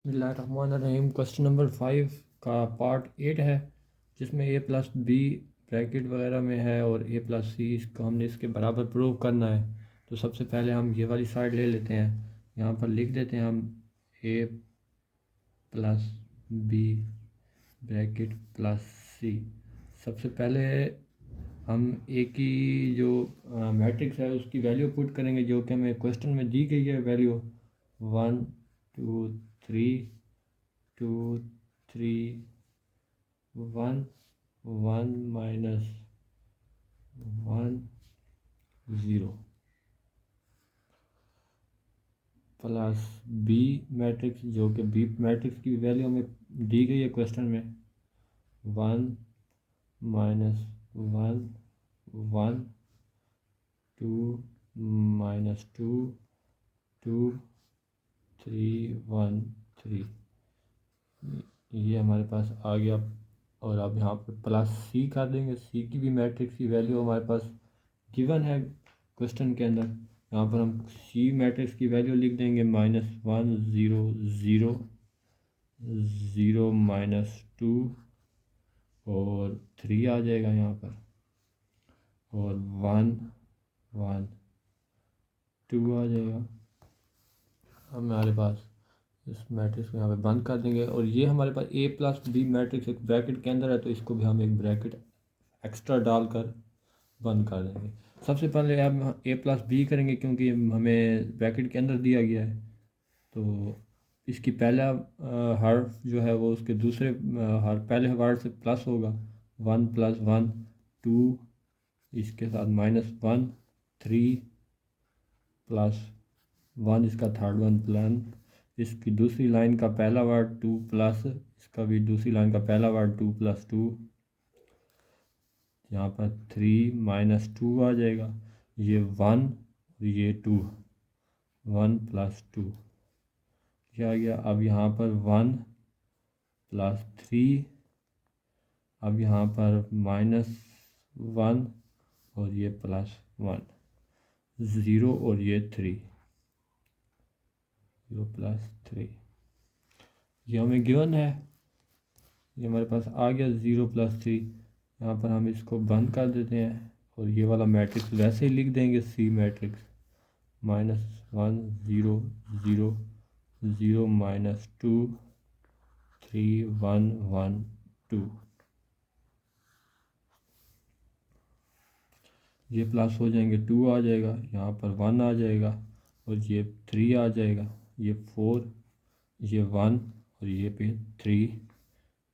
बिस्मिल्लाहिर्रहमानिर्रहीम। Question number 5 का part 8 है, जिसमें ए प्लस बी ब्रैकेट वगैरह में है और ए प्लस सी इसको हमने इसके बराबर प्रूव करना है। तो सबसे पहले हम ये वाली साइड ले लेते हैं, यहाँ पर लिख देते हैं हम ए प्लस बी ब्रैकेट प्लस सी। सबसे पहले हम ए की जो मैट्रिक्स है उसकी वैल्यू पुट करेंगे, जो कि हमें क्वेश्चन में दी गई है value 1 2 3 2 3 1 1 minus 1 0 plus B matrix, जो कि बी मैट्रिक्स की वैल्यू हमें दी गई है क्वेश्चन में 1 माइनस 1 1 2 माइनस 2 2 3 1 3। ये हमारे पास आ गया। और अब यहाँ पर प्लस सी कर देंगे। सी की भी मैट्रिक्स की वैल्यू हमारे पास गिवन है क्वेश्चन के अंदर। यहाँ पर हम सी मैट्रिक्स की वैल्यू लिख देंगे -1 0 0 0 माइनस 2 और 3 आ जाएगा यहाँ पर, और 1 1 2 आ जाएगा। अब हमारे पास इस मैट्रिक्स को यहाँ पे बंद कर देंगे। और ये हमारे पास ए प्लस बी मैट्रिक्स एक ब्रैकेट के अंदर है, तो इसको भी हम एक ब्रैकेट एक्स्ट्रा डालकर बंद कर देंगे। सबसे पहले हम ए प्लस बी करेंगे, क्योंकि हमें ब्रैकेट के अंदर दिया गया है। तो इसकी पहला हर्फ जो है वो उसके दूसरे हर पहले वर्ड से प्लस होगा। 1 + 1 2, इसके साथ -1 3 + 1 इसका थर्ड वन प्लान। इसकी दूसरी लाइन का पहला वर्ड 2 प्लस इसका भी दूसरी लाइन का पहला वर्ड 2 + 2। यहाँ पर 3 - 2 आ जाएगा। ये 1 ये 2 1 + 2 क्या आ गया। अब यहाँ पर 1 + 3, अब यहाँ पर -1 और ये +1 0 और ये 3 0 + 3 ये हमें गिवन है। ये हमारे पास आ गया 0 + 3। यहाँ पर हम इसको बंद कर देते हैं और ये वाला मैट्रिक्स वैसे ही लिख देंगे सी मैट्रिक्स -1 0 0 0 -2 3 1 1 2। ये प्लस हो जाएंगे, 2 आ जाएगा, यहाँ पर 1 आ जाएगा और ये 3 आ जाएगा, ये 4 ये 1 और ये पे 3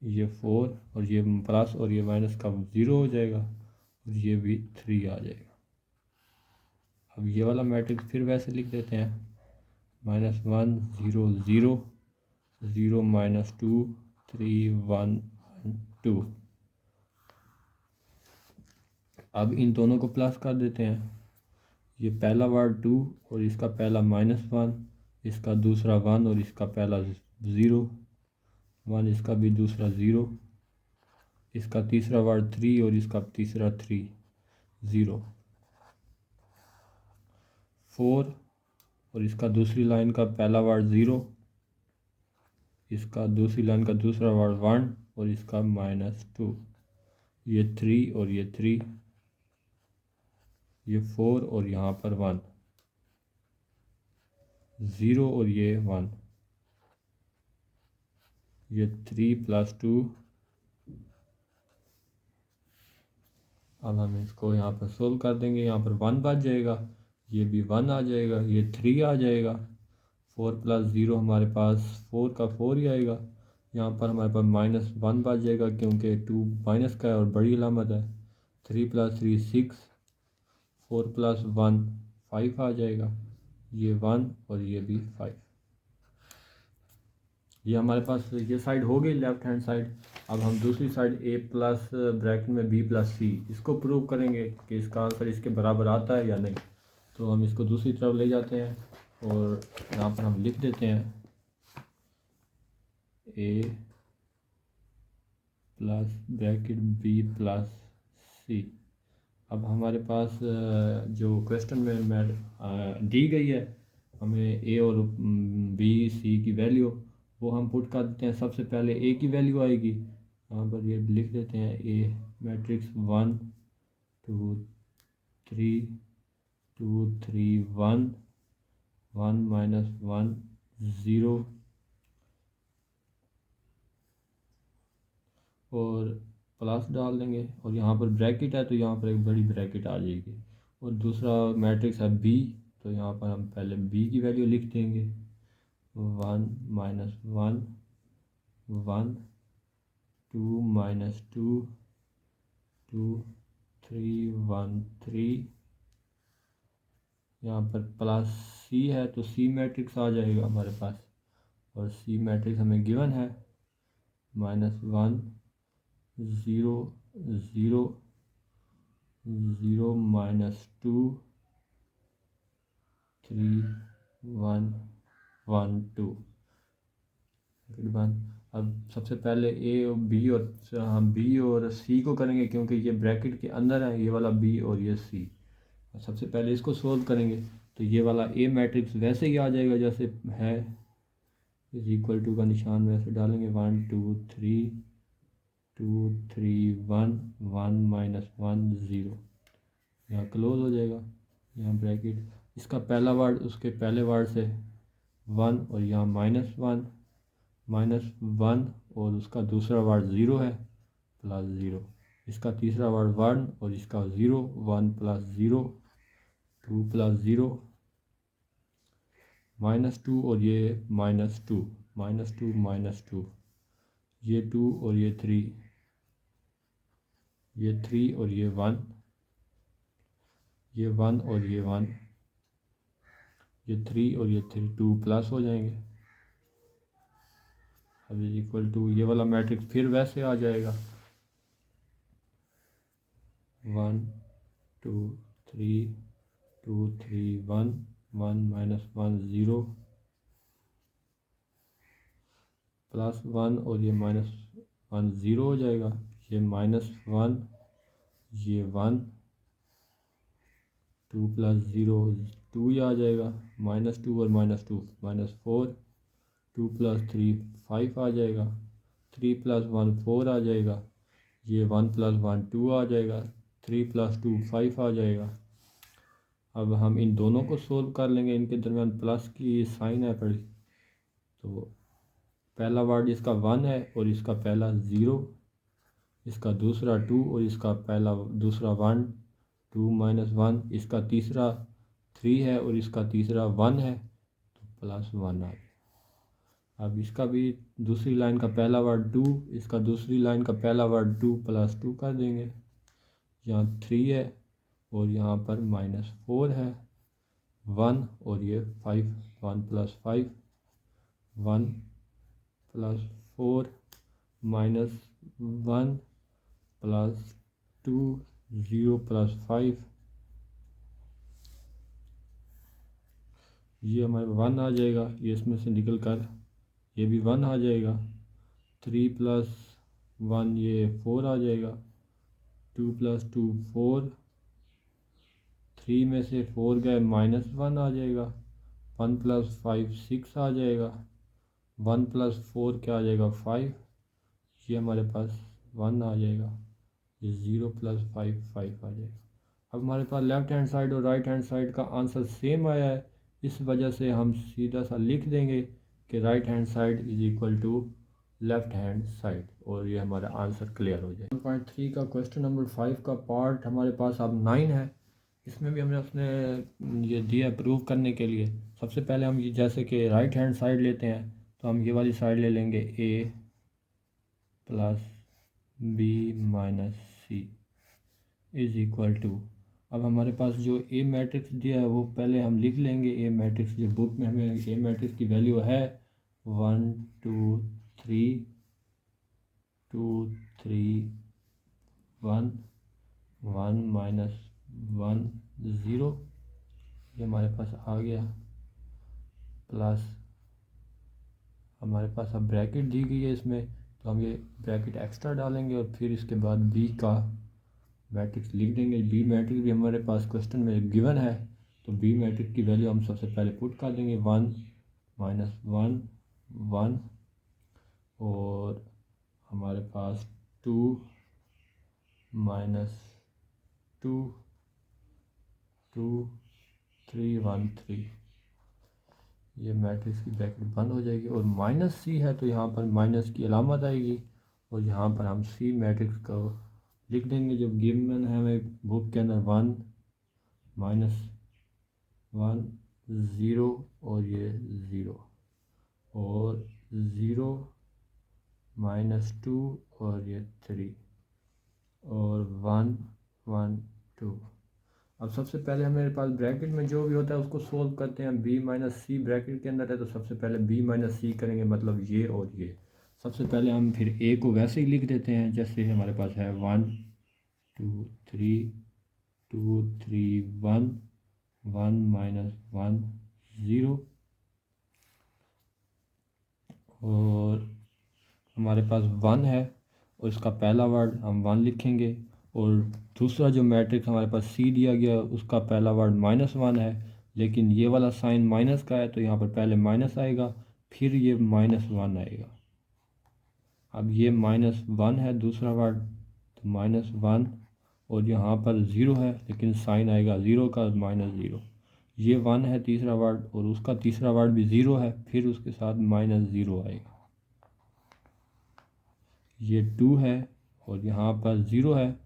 ये 4 और ये प्लस और ये माइनस का 0 हो जाएगा और ये भी 3 आ जाएगा। अब ये वाला मैट्रिक्स फिर वैसे लिख देते हैं -1 0 0 0 -2 3 1 1 2। अब इन दोनों को प्लस कर देते हैं। ये पहला वर्ड 2 और इसका पहला -1, इसका दूसरा 1 और इसका पहला 0 1, इसका भी दूसरा 0, इसका तीसरा वर्ड 3 और इसका तीसरा 3 0 4 और इसका दूसरी लाइन का पहला वर्ड 0, इसका दूसरी लाइन का दूसरा वर्ड 1 और इसका -2, ये 3 और ये 3, ये 4 और यहाँ पर 1 0 और ये 1, ये 3 + 2। अब हम इसको यहाँ पर सोल्व कर देंगे। यहाँ पर 1 बच जाएगा, ये भी 1 आ जाएगा, ये 3 आ जाएगा। 4 + 0 हमारे पास 4 का 4 ही आएगा। यहाँ पर हमारे पास -1 बच जाएगा, क्योंकि 2 माइनस का है और बड़ी अलामत है। 3 + 3 6, 4 + 1 5 आ जाएगा, ये 1 और ये भी 5। ये हमारे पास ये साइड हो गई लेफ्ट हैंड साइड। अब हम दूसरी साइड ए प्लस ब्रैकेट में बी + सी इसको प्रूव करेंगे कि इसका आंसर इसके बराबर आता है या नहीं। तो हम इसको दूसरी तरफ ले जाते हैं और यहाँ पर हम लिख देते हैं ए प्लस ब्रैकेट बी + सी। अब हमारे पास जो क्वेश्चन में दी गई है हमें ए और बी सी की वैल्यू, वो हम पुट कर देते हैं। सबसे पहले ए की वैल्यू आएगी, यहाँ पर ये लिख देते हैं ए मैट्रिक्स 1 2 3 2 3 1 1 माइनस 1 0 और प्लस डाल देंगे, और यहाँ पर ब्रैकेट है तो यहाँ पर एक बड़ी ब्रैकेट आ जाएगी। और दूसरा मैट्रिक्स है बी, तो यहाँ पर हम पहले बी की वैल्यू लिख देंगे 1 माइनस 1 1 2 माइनस 2 2 3 1 3। यहाँ पर प्लस सी है तो सी मैट्रिक्स आ जाएगा हमारे पास, और सी मैट्रिक्स हमें गिवन है -1 0 0 0 -2 3 1 1 2। अब सबसे पहले ए और बी, और हम बी और सी को करेंगे क्योंकि ये ब्रैकेट के अंदर है, ये वाला बी और ये सी। सबसे पहले इसको सोल्व करेंगे तो ये वाला ए मैट्रिक्स वैसे ही आ जाएगा जैसे है, इज इक्वल टू का निशान वैसे डालेंगे 1 2 3 2 3 1 1 माइनस 1 0। यहाँ क्लोज हो जाएगा, यहाँ ब्रैकेट, इसका पहला वर्ड उसके पहले वर्ड से 1 और यहाँ -1 और उसका दूसरा वर्ड 0 है प्लस 0, इसका तीसरा वर्ड 1 और इसका 0 1 प्लस 0 2 प्लस 0 -2 और ये -2 -2 ये 2 और ये 3 और ये 1 ये 1 और ये 1 ये 3 और ये 3 2 प्लस हो जाएंगे। अब इज इक्वल टू ये वाला मैट्रिक्स फिर वैसे आ जाएगा 1 2 3 2 3 1 1 माइनस 1 0 प्लस 1 और ये -1 0 हो जाएगा, ये -1 ये 1 2 प्लस 0 2 ही आ जाएगा, -2 और -2 -4 2 प्लस 3 5 आ जाएगा, 3 प्लस 1 4 आ जाएगा, ये 1 प्लस 1 2 आ जाएगा, 3 प्लस 2 5 आ जाएगा। अब हम इन दोनों को सोल्व कर लेंगे, इनके दरमियान प्लस की साइन है पड़ी, तो पहला वर्ड इसका 1 है और इसका पहला 0, इसका दूसरा 2 और इसका पहला दूसरा 1 2 माइनस 1, इसका तीसरा 3 है और इसका तीसरा 1 है, तो +1 आ गया। अब इसका भी दूसरी लाइन का पहला वर्ड 2, इसका दूसरी लाइन का पहला वर्ड 2 + 2 कर देंगे, यहाँ 3 है और यहाँ पर -4 है 1 और ये 5 1 + 5 1 + 4 -1 + 2 0 + 5, ये हमारे 1 आ जाएगा, ये इसमें से निकल कर ये भी 1 आ जाएगा, 3 + 1 ये 4 आ जाएगा, 2 + 2 4, 3 में से 4 गए -1 आ जाएगा, 1 + 5 6 आ जाएगा, 1 + 4 क्या आ जाएगा 5, ये हमारे पास 1 आ जाएगा, ये 0 + 5 5 आ जाएगा। अब हमारे पास लेफ़्ट हैंड साइड और राइट हैंड साइड का आंसर सेम आया है, इस वजह से हम सीधा सा लिख देंगे कि right hand side is equal to left hand side, और ये हमारा आंसर क्लियर हो जाए। 1.3 का क्वेश्चन नंबर 5 का पार्ट हमारे पास अब 9 है, इसमें भी हमने उसने ये दिया प्रूव करने के लिए। सबसे पहले हम ये जैसे कि राइट हैंड साइड लेते हैं तो हम ये वाली साइड ले लेंगे a + b - c is equal to, अब हमारे पास जो ए मैट्रिक्स दिया है वो पहले हम लिख लेंगे। ए मैट्रिक्स जो बुक में हमें ए मैट्रिक्स की वैल्यू है 1 2 3 2 3 1 1 - 1 0, ये हमारे पास आ गया, प्लस हमारे पास अब ब्रैकेट दी गई है इसमें, तो हम ये ब्रैकेट एक्स्ट्रा डालेंगे और फिर इसके बाद बी का मैट्रिक्स लिख देंगे। बी मैट्रिक्स भी हमारे पास क्वेश्चन में गिवन है, तो बी मैट्रिक्स की वैल्यू हम सबसे पहले पुट कर देंगे 1 - 1 1 और हमारे पास 2 माइनस 2 2 3 1 3, ये मैट्रिक्स की ब्रैकेट बंद हो जाएगी। और माइनस सी है तो यहाँ पर माइनस की अलामत आएगी और यहाँ पर हम सी मैट्रिक्स को लिख देंगे जो गिवन है हमें बुक के अंदर 1 माइनस 1 0 और ये 0 और 0 माइनस 2 और ये 3 और 1 1 2। अब सबसे पहले हमारे पास ब्रैकेट में जो भी होता है उसको सोल्व करते हैं। बी माइनस सी ब्रैकेट के अंदर है तो सबसे पहले बी माइनस सी करेंगे, मतलब ये और ये। सबसे पहले हम फिर ए को वैसे ही लिख देते हैं जैसे हमारे पास है 1 2 3 2 3 1 1 माइनस 1 0 और हमारे पास 1 है और इसका पहला वर्ड हम 1 लिखेंगे और दूसरा जो मैट्रिक्स हमारे पास सी दिया गया उसका पहला वर्ड -1 है, लेकिन ये वाला साइन माइनस का है तो यहाँ पर पहले माइनस आएगा फिर ये -1 आएगा। अब ये -1 है दूसरा वर्ड तो -1 और यहाँ पर 0 है लेकिन साइन आएगा 0 का -0। ये 1 है तीसरा वर्ड और उसका तीसरा वर्ड भी 0 है फिर उसके साथ -0 आएगा। ये 2 है और यहाँ पर 0 है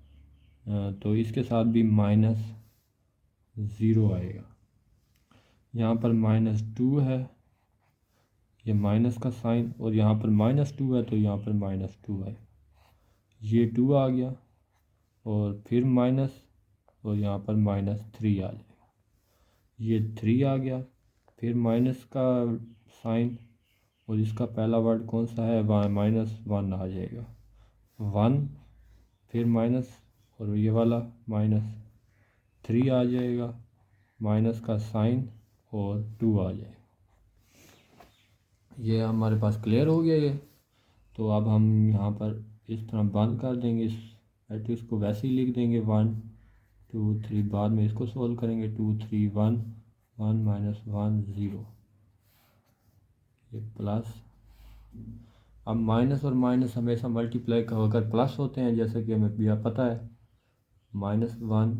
तो इसके साथ भी -0 आएगा। यहाँ पर -2 है, ये माइनस का साइन और यहाँ पर -2 है तो यहाँ पर -2 है। ये 2 आ गया और फिर माइनस और यहाँ पर -3 आ जाएगा। ये 3 आ गया फिर माइनस का साइन और इसका पहला वर्ड कौन सा है, -1 आ जाएगा। 1 फिर माइनस और ये वाला -3 आ जाएगा, माइनस का साइन और 2 आ जाएगा। ये हमारे पास क्लियर हो गया ये। तो अब हम यहाँ पर इस तरह बंद कर देंगे, इस मैट्रिक्स को वैसे ही लिख देंगे 1 2 3, बाद में इसको सोल्व करेंगे 2 3 1 1 -1 0, ये प्लस। अब माइनस और माइनस हमेशा मल्टीप्लाई होकर प्लस होते हैं जैसे कि हमें भी पता है। -1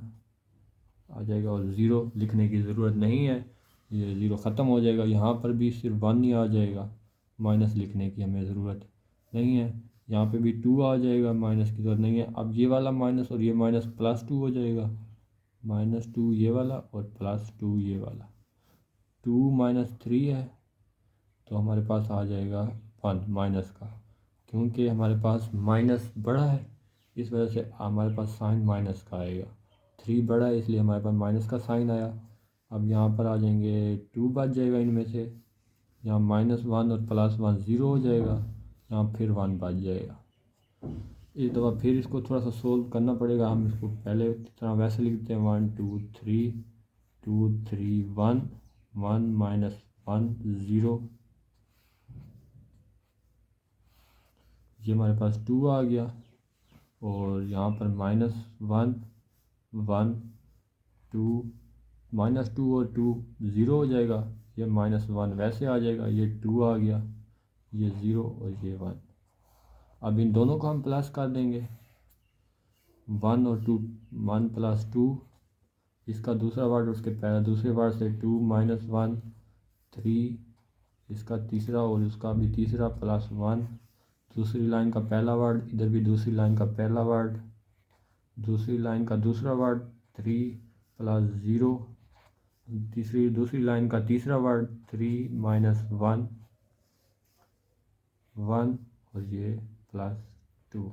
आ जाएगा और 0 लिखने की ज़रूरत नहीं है, ये 0 ख़त्म हो जाएगा। यहाँ पर भी सिर्फ 1 ही आ जाएगा, माइनस लिखने की हमें ज़रूरत नहीं है। यहाँ पे भी 2 आ जाएगा, माइनस की ज़रूरत नहीं है। अब ये वाला माइनस और ये माइनस +2 हो जाएगा, -2 ये वाला और +2 ये वाला। 2 - 3 है तो हमारे पास आ जाएगा 1 माइनस का, क्योंकि हमारे पास माइनस बड़ा है इस वजह से हमारे पास साइन माइनस का आएगा। 3 बड़ा है इसलिए हमारे पास माइनस का साइन आया। अब यहाँ पर आ जाएंगे 2 बच जाएगा इनमें से, यहाँ -1 और +1 0 हो जाएगा, यहाँ फिर 1 बच जाएगा। इस दफ़ा फिर इसको थोड़ा सा सोल्व करना पड़ेगा। हम इसको पहले की तरह वैसे लिखते हैं 1 2 3 2 3 1 1 -1 0, ये हमारे पास 2 आ गया और यहाँ पर -1 1 2 -2 और 2 0 हो जाएगा, ये -1 वैसे आ जाएगा, ये 2 आ गया, ये 0 और ये 1। अब इन दोनों को हम प्लस कर देंगे, 1 और 2 1 + 2, इसका दूसरा वर्ड उसके पहले दूसरे वर्ड से 2 - 1 3, इसका तीसरा और उसका भी तीसरा +1, दूसरी लाइन का पहला वर्ड, इधर भी दूसरी लाइन का पहला वर्ड, दूसरी लाइन का दूसरा वर्ड 3 + 0, दूसरी लाइन का तीसरा वर्ड 3 - 1 1 और ये +2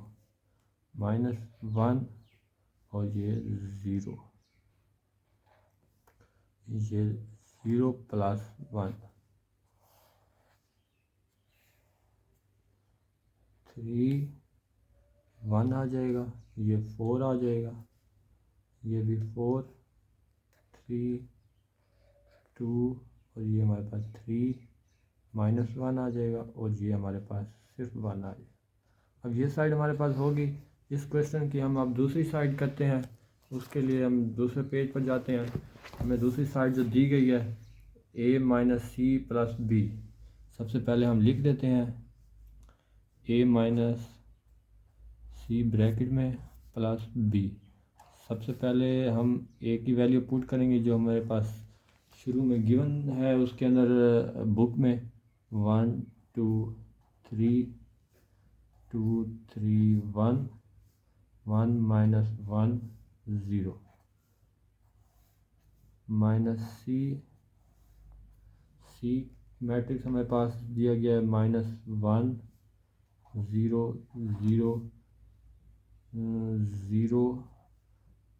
-1 और ये 0, ये 0 + 1 3 1 आ जाएगा, ये 4 आ जाएगा, ये भी 4 3 2 और ये हमारे पास 3 -1 आ जाएगा और ये हमारे पास सिर्फ 1 आ जाएगा। अब ये साइड हमारे पास होगी इस क्वेश्चन की। हम अब दूसरी साइड करते हैं, उसके लिए हम दूसरे पेज पर जाते हैं। हमें दूसरी साइड जो दी गई है a - c + b, सबसे पहले हम लिख देते हैं ए माइनस सी ब्रैकेट में प्लस बी। सबसे पहले हम ए की वैल्यू पुट करेंगे जो हमारे पास शुरू में गिवन है उसके अंदर बुक में 1 2 3 2 3 1 1 माइनस 1 0 माइनस सी मैट्रिक्स हमारे पास दिया गया है -1 0 0 0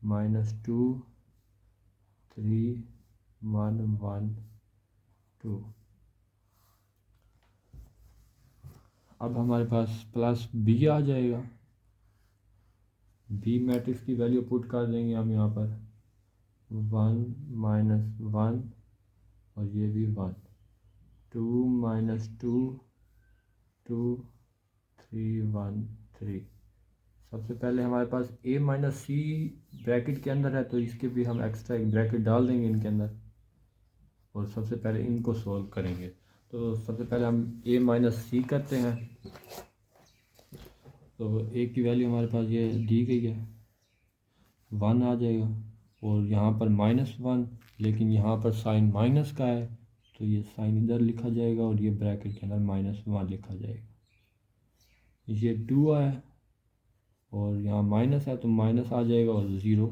-2 3 1 1 2। अब हमारे पास प्लस बी आ जाएगा। बी मैट्रिक्स की वैल्यू पुट कर देंगे हम यहाँ पर 1 -1 और ये भी 1 2 -2 2 3 1 3। सबसे पहले हमारे पास a माइनस सी ब्रैकेट के अंदर है तो इसके भी हम एक्स्ट्रा एक ब्रैकेट डाल देंगे इनके अंदर और सबसे पहले इनको सॉल्व करेंगे। तो सबसे पहले हम a माइनस सी करते हैं। तो a की वैल्यू हमारे पास ये दी गई है 1 आ जाएगा और यहाँ पर -1 लेकिन यहाँ पर साइन माइनस का है तो ये साइन इधर लिखा जाएगा और ये ब्रैकेट के अंदर -1 लिखा जाएगा। ये 2 है और यहाँ माइनस है तो माइनस आ जाएगा और 0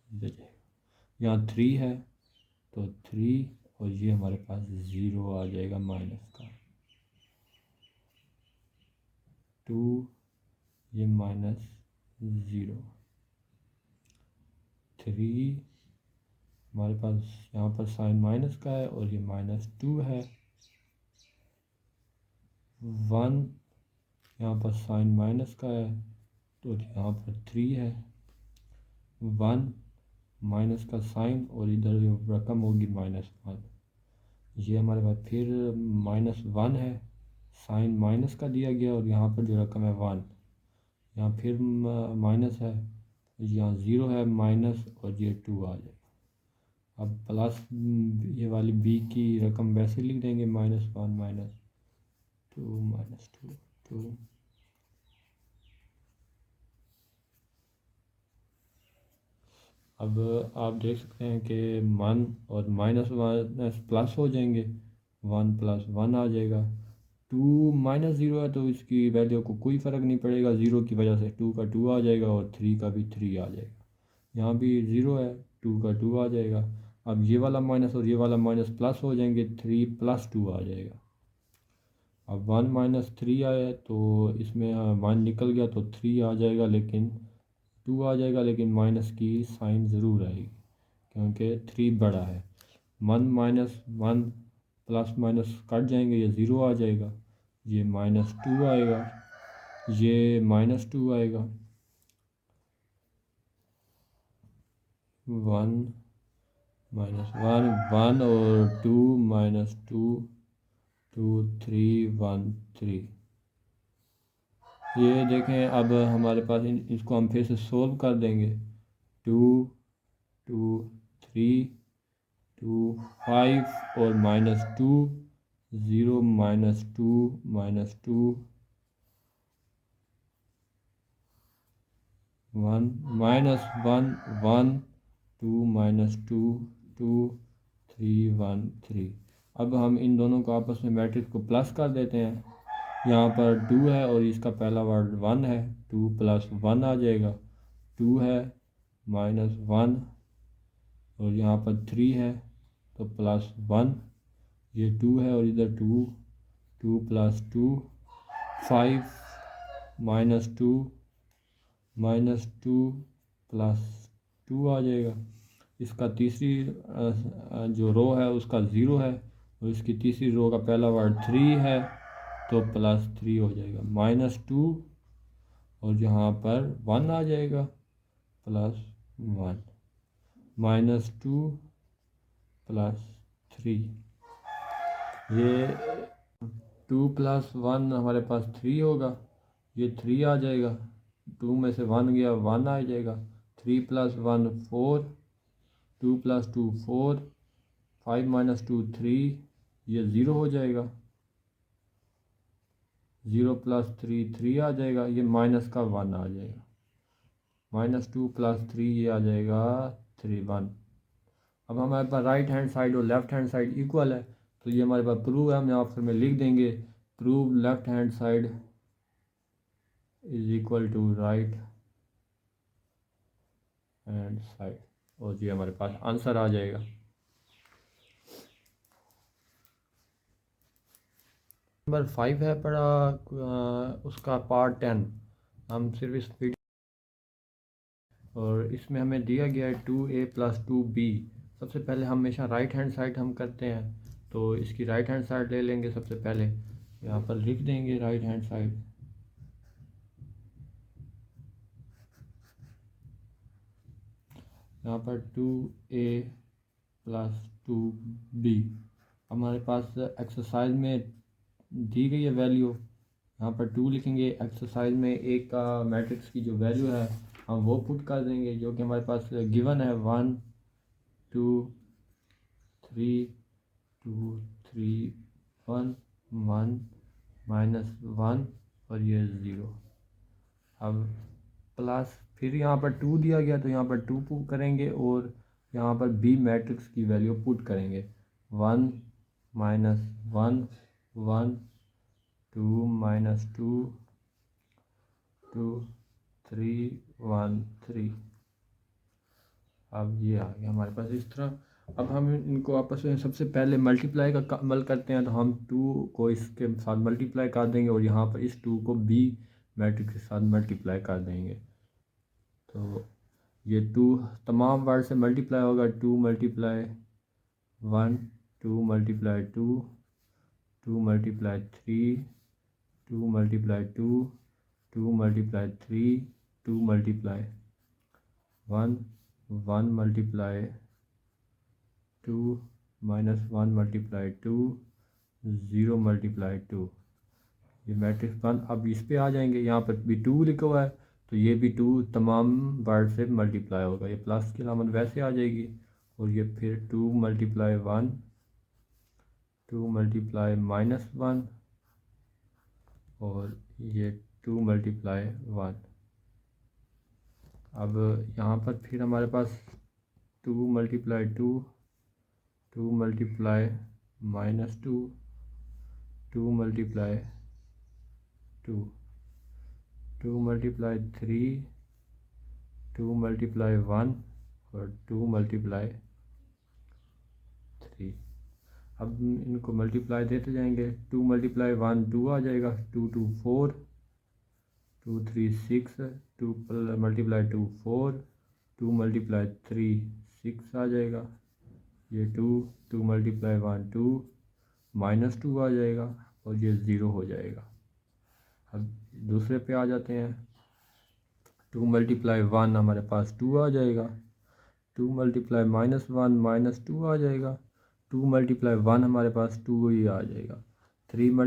इधर जाएगा। यहाँ 3 है तो 3 और ये हमारे पास 0 आ जाएगा माइनस का 2 ये -0 3 हमारे पास यहाँ पर साइन माइनस का है और ये -2 है 1 यहाँ पर साइन माइनस का है तो यहाँ पर 3 है 1 माइनस का साइन और इधर जो रकम होगी -1। ये हमारे पास फिर -1 है साइन माइनस का दिया गया और यहाँ पर जो रकम है 1 यहाँ फिर माइनस है यहाँ 0 है माइनस और ये 2 आ जाएगा। अब प्लस ये वाली बी की रकम वैसे लिख देंगे -1 -2 -2 2। अब आप देख सकते हैं कि 1 और माइनस प्लस हो जाएंगे 1 + 1 आ जाएगा। 2 -0 है तो इसकी वैल्यू को कोई फ़र्क नहीं पड़ेगा 0 की वजह से 2 का 2 आ जाएगा और 3 का भी 3 आ जाएगा। यहाँ भी 0 है 2 का 2 आ जाएगा। अब ये वाला माइनस और ये वाला माइनस प्लस हो जाएंगे 3 + 2 आ जाएगा। अब 1 - 3 आया तो इसमें 1 निकल गया तो 3 आ जाएगा लेकिन 2 आ जाएगा लेकिन माइनस की साइन ज़रूर आएगी क्योंकि 3 बड़ा है। 1 - 1 प्लस माइनस कट जाएंगे ये 0 आ जाएगा ये -2 आएगा ये -2 आएगा 1 - 1 1 और 2 - 2 2 3 1 3। ये देखें अब हमारे पास इसको हम फिर से सोल्व कर देंगे 2 2 3 2 5 और -2 0 -2 -2 1 -1 1 2 -2 2 3 1 3। अब हम इन दोनों को आपस में मैट्रिक्स को प्लस कर देते हैं। यहाँ पर 2 है और इसका पहला वर्ड 1 है 2 + 1 आ जाएगा 2 है -1 और यहाँ पर 3 है तो +1 ये 2 है और इधर 2 2 + 2 5 -2 -2 + 2 आ जाएगा। इसका तीसरी जो रो है उसका 0 है और इसकी तीसरी रो का पहला वर्ड 3 है तो +3 हो जाएगा -2 और यहाँ पर 1 आ जाएगा +1 -2 +3। ये 2 + 1 हमारे पास 3 होगा ये 3 आ जाएगा 2 में से 1 गया 1 आ जाएगा 3 + 1 4 2 + 2 4 5 - 2 3 ये 0 हो जाएगा 0 प्लस 3 3 आ जाएगा, ये माइनस का 1 आ जाएगा, -2 + 3 ये आ जाएगा 3 1। अब हमारे पास राइट हैंड साइड और लेफ्ट हैंड साइड इक्वल है, तो ये हमारे पास प्रूव है, हम यहाँ पर में लिख देंगे prove left hand side is equal to right hand side, और ये हमारे पास आंसर आ जाएगा। नंबर 5 है पड़ा उसका पार्ट 10। हम सिर्फ इस वीडियो और इसमें हमें दिया गया है 2a + 2b। सबसे पहले हमेशा राइट हैंड साइड हम करते हैं, तो इसकी राइट हैंड साइड ले लेंगे। सबसे पहले यहाँ पर लिख देंगे राइट हैंड साइड, यहाँ पर 2a + 2b हमारे पास एक्सरसाइज में दी गई है वैल्यू। यहाँ पर 2 लिखेंगे, एक्सरसाइज में एक का मैट्रिक्स की जो वैल्यू है हम वो पुट कर देंगे, जो कि हमारे पास गिवन है 1 2 3 2 3 1 1 -1 और ये 0। अब प्लस फिर यहाँ पर 2 दिया गया, तो यहाँ पर 2 पुट करेंगे और यहाँ पर बी मैट्रिक्स की वैल्यू पुट करेंगे 1 -1 1 2 -2 2 3 1 3। अब ये आ गया हमारे पास इस तरह। अब हम इनको आपस में सबसे पहले मल्टीप्लाई का अमल करते हैं, तो हम 2 को इसके साथ मल्टीप्लाई कर देंगे और यहाँ पर इस 2 को बी मैट्रिक्स के साथ मल्टीप्लाई कर देंगे। तो ये 2 तमाम वर्ड से मल्टीप्लाई होगा, 2 × 1 2 × 2 2 × 3 2 × 2 2 × 3 2 × 1 1 × 2 -1 × 2 0 × 2। ये मैट्रिक्स 1। अब इस पे आ जाएंगे, यहाँ पर भी 2 लिखा हुआ है, तो ये भी 2 तमाम वर्ड से मल्टीप्लाई होगा, ये प्लस की अलामत वैसे आ जाएगी। और ये फिर 2 × 1 2 × -1 और ये 2 × 1। अब यहाँ पर फिर हमारे पास 2 × 2 2 × -2 2 × 2 2 × 3 2 × 1 और 2 × 3। अब इनको मल्टीप्लाई देते जाएंगे, 2 × 1 2 आ जाएगा, 2 2 4 2 3 6 2 × 2 4 2 × 3 6 आ जाएगा, ये 2 2 × 1 2 -2 आ जाएगा और ये 0 हो जाएगा। अब दूसरे पे आ जाते हैं, 2 × 1 हमारे पास 2 आ जाएगा, 2 × -1 -2 आ जाएगा, 2 × 1 हमारे पास 2 ही आ जाएगा, 3 ×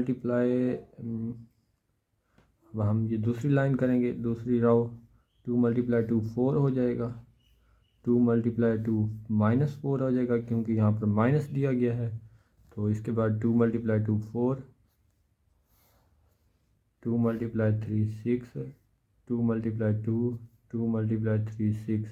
अब हम ये दूसरी लाइन करेंगे, दूसरी रो 2 × 2 4 हो जाएगा, 2 × 2 -4 हो जाएगा क्योंकि यहाँ पर माइनस दिया गया है। तो इसके बाद 2 × 2 4 2 × 3 6 2 × 2 2 × 3 6।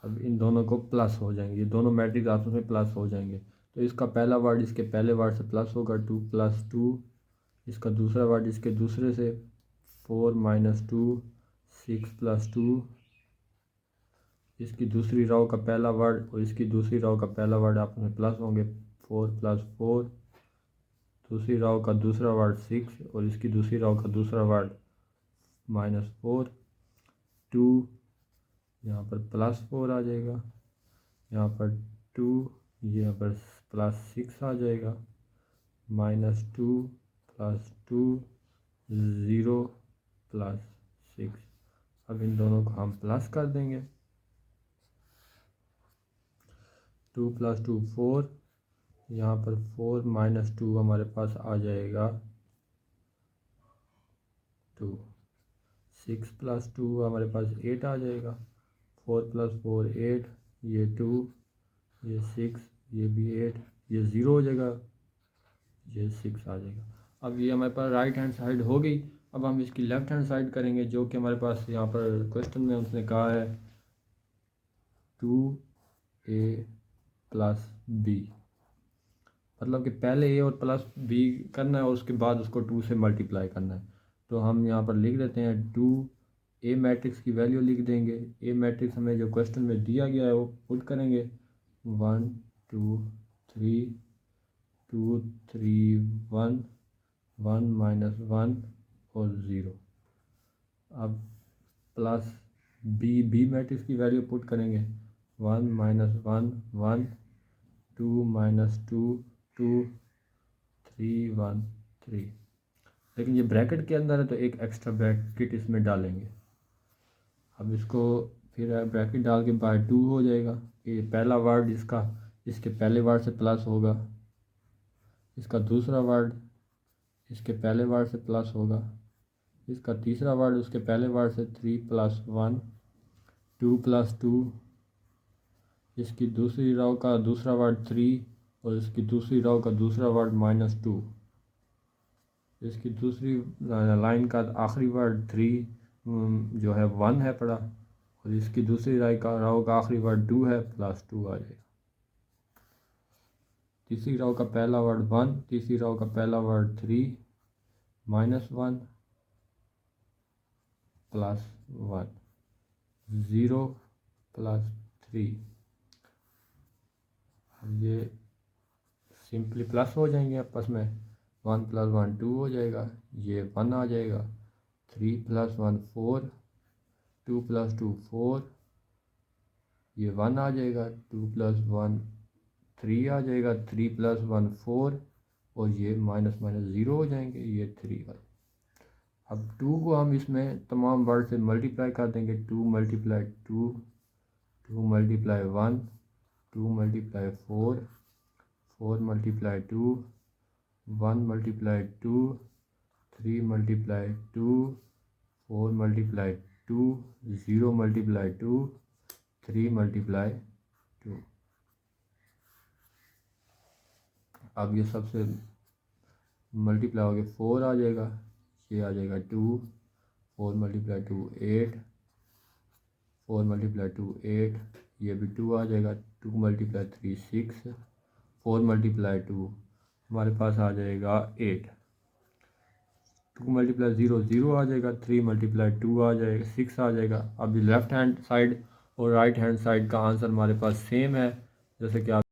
अब इन दोनों को प्लस हो जाएंगे, ये दोनों मैट्रिक्स आपस में प्लस हो जाएंगे। तो इसका पहला वर्ड इसके पहले वर्ड से प्लस होगा 2 + 2, इसका दूसरा वर्ड इसके दूसरे से 4 - 2 6 + 2, इसकी दूसरी रो का पहला वर्ड और इसकी दूसरी रो का पहला वर्ड आपस में प्लस होंगे 4 + 4, दूसरी रो का दूसरा वर्ड 6 और इसकी दूसरी रो का दूसरा वर्ड -4 2, यहाँ पर +4 आ जाएगा, यहाँ पर 2, यहाँ पर +6 आ जाएगा, -2 + 2 0 + 6। अब इन दोनों को हम प्लस कर देंगे, 2 + 2 4, यहाँ पर 4 - 2 हमारे पास आ जाएगा 2, 6 + 2 हमारे पास 8 आ जाएगा, 4 + 4 8, ये 2 ये 6 ये भी 8, ये 0 हो जाएगा, ये 6 आ जाएगा। अब ये हमारे पास राइट हैंड साइड हो गई। अब हम इसकी लेफ़्ट हैंड साइड करेंगे, जो कि हमारे पास यहाँ पर क्वेश्चन में उसने कहा है 2a प्लस बी, मतलब कि पहले ए और प्लस बी करना है और उसके बाद उसको 2 से मल्टीप्लाई करना है। तो हम यहाँ पर लिख देते हैं 2, ए मैट्रिक्स की वैल्यू लिख देंगे। ए मैट्रिक्स हमें जो क्वेश्चन में दिया गया है वो पुट करेंगे 1 2 3 2 3 1 1 माइनस 1 और 0। अब प्लस बी मैट्रिक्स की वैल्यू पुट करेंगे 1 माइनस 1 1 2 माइनस 2 2 3 1 3। लेकिन ये ब्रैकेट के अंदर है तो एक एक्स्ट्रा ब्रैकेट इसमें डालेंगे। अब इसको फिर ब्रैकेट डाल के बाय 2 हो जाएगा। ये पहला वर्ड इसके पहले वर्ड से प्लस होगा, इसका दूसरा वर्ड इसके पहले वर्ड से प्लस होगा, इसका तीसरा वर्ड उसके पहले वर्ड से 3 प्लस 1 2 प्लस 2, इसकी दूसरी रो का दूसरा वर्ड 3 और इसकी दूसरी रो का दूसरा वर्ड -2, इसकी दूसरी लाइन का आखिरी वर्ड 3 जो है 1 है पड़ा, और इसकी दूसरी रो का आखिरी वर्ड 2 है +2 आ जाएगा। तीसरी रो का पहला वर्ड 1, तीसरी रो का पहला वर्ड 3 -1 +1 0 +3। ये सिंपली प्लस हो जाएंगे आपस में, 1 + 1 2 हो जाएगा, ये 1 आ जाएगा, 3 + 1 4, 2 + 2 4, ये 1 आ जाएगा, 2 + 1 3 आ जाएगा, 3 + 1 4, और ये माइनस माइनस 0 हो जाएंगे, ये 3 वाला। अब 2 को हम इसमें तमाम वर्ड से मल्टीप्लाई कर देंगे, 2 × 2 2 × 1 2 × 4 4 × 2 1 × 2 3 × 2 4 × 2 0 × 2 3 × 2। अब ये सबसे मल्टीप्लाई हो गया 4 आ जाएगा, ये आ जाएगा 2, 4 × 2 8, 4 × 2 8, ये भी 2 आ जाएगा, 2 × 3 6, 4 × 2 हमारे पास आ जाएगा 8, 2 × 0 0 आ जाएगा, 3 × 2 आ जाएगा 6 आ जाएगा। अब लेफ़्ट हैंड साइड और राइट हैंड साइड का आंसर हमारे पास सेम है, जैसे कि आप